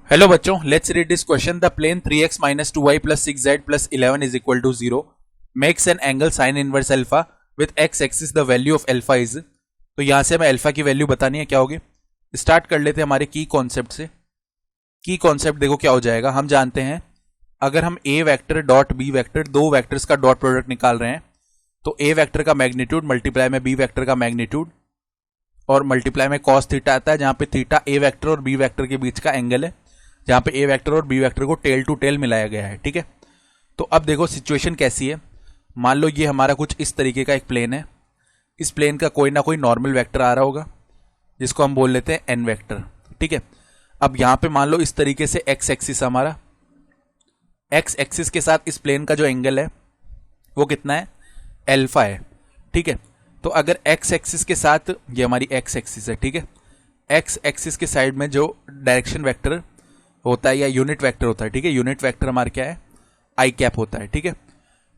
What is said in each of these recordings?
Hello बच्चों, let's read this question. The plane 3x minus 2y plus 6z plus 11 is equal to 0 makes an angle sin inverse alpha with x axis the value of alpha is। तो यहां से हमें alpha की value बतानी है, क्या होगी। Start कर लेते हैं हमारे की कॉन्सेप्ट से। की कॉन्सेप्ट देखो क्या हो जाएगा। हम जानते हैं अगर हम a vector dot b vector दो वेक्टर्स का डॉट प्रोडक्ट निकाल रहे हैं तो a वेक्टर का मैग्नीट्यूड मल्टीप्लाई में b वेक्टर का मैग्नीट्यूड और मल्टीप्लाई में कॉस थीटा आता है, जहां पे थीटा a वेक्टर और b वेक्टर के बीच का एंगल है, जहां पे ए वेक्टर और बी वेक्टर को टेल टू टेल मिलाया गया है। ठीक है, तो अब देखो सिचुएशन कैसी है। मान लो ये हमारा कुछ इस तरीके का एक प्लेन है। इस प्लेन का कोई ना कोई नॉर्मल वेक्टर आ रहा होगा जिसको हम बोल लेते हैं एन वेक्टर। ठीक है, अब यहां पे मान लो इस तरीके से एक्स एक्सिस, हमारा एक्स एक्सिस के साथ इस प्लेन का जो एंगल है वो कितना है, एल्फा है। ठीक है, तो अगर एक्स एक्सिस के साथ ये हमारी एक्स एक्सिस है, ठीक है, एक्स एक्सिस के साइड में जो डायरेक्शन वेक्टर होता है या यूनिट वेक्टर होता है, ठीक है, यूनिट वेक्टर हमारा क्या है, आई कैप होता है। ठीक है,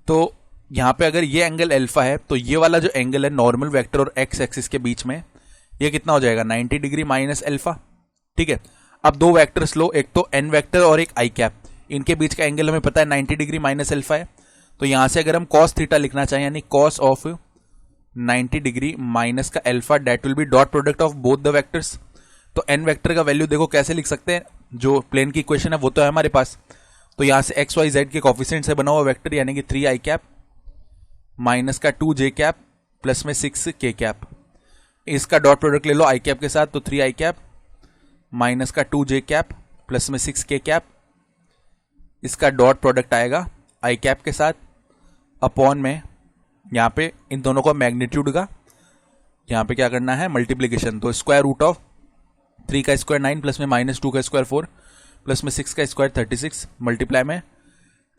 तो यहां पे अगर ये एंगल अल्फा है तो ये वाला जो एंगल है नॉर्मल वेक्टर और एक्स एक्सिस के बीच में, ये कितना हो जाएगा, 90 डिग्री माइनस अल्फा। ठीक है, अब दो वेक्टर्स लो, एक तो एन वेक्टर और एक आई कैप, इनके बीच का एंगल हमें पता है 90 डिग्री माइनस अल्फा है। तो यहां से अगर हम कॉस थीटा लिखना चाहें यानी कॉस ऑफ 90 डिग्री माइनस का alpha, that will be dot product of both the vectors. तो एन वेक्टर का वैल्यू देखो कैसे लिख सकते हैं, जो प्लेन की इक्वेशन है वो तो है हमारे पास। तो यहां से एक्स वाई जेड के कोफिशिएंट से बना हुआ वेक्टर यानी कि 3 आई कैप माइनस का 2 जे कैप प्लस में 6 के कैप, इसका डॉट प्रोडक्ट ले लो आई कैप के साथ, तो 3 आई कैप माइनस का 2 जे कैप प्लस में 6 के कैप, इसका डॉट प्रोडक्ट आएगा आई कैप के साथ अपॉन में यहां पे इन दोनों को मैग्नीट्यूड का यहां पे क्या करना है, मल्टीप्लीकेशन। तो स्क्वायर रूट ऑफ 3 का स्क्वायर 9 प्लस में माइनस 2 का स्क्वायर 4 प्लस में 6 का स्क्वायर 36 मल्टीप्लाई में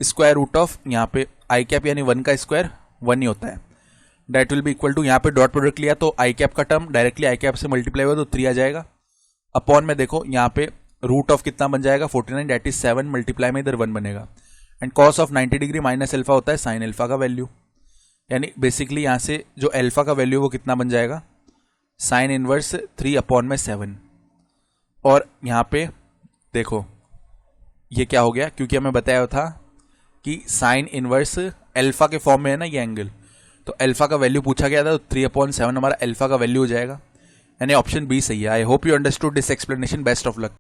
स्क्वायर रूट ऑफ यहाँ पे आई कैप यानी 1 का स्क्वायर 1 ही होता है, that will be equal to, यहाँ पे डॉट प्रोडक्ट लिया तो आई कैप का टर्म डायरेक्टली आई कैप से मल्टीप्लाई हुआ तो 3 आ जाएगा, अपॉन में देखो यहाँ पे रूट ऑफ कितना बन जाएगा 49, डेट इज 7 मल्टीप्लाई में इधर 1 बनेगा। And cos of 90 degree minus alpha होता है साइन अल्फा का वैल्यू, यानी बेसिकली यहाँ से जो अल्फा का वैल्यू वो कितना बन जाएगा, साइन इनवर्स 3 अपॉन में 7। और यहां पे देखो ये क्या हो गया, क्योंकि हमें बताया था कि साइन इनवर्स अल्फा के फॉर्म में है ना ये एंगल, तो अल्फा का वैल्यू पूछा गया था, तो 3/7 हमारा अल्फा का वैल्यू हो जाएगा, यानी ऑप्शन बी सही है। I hope you understood this explanation. Best of luck.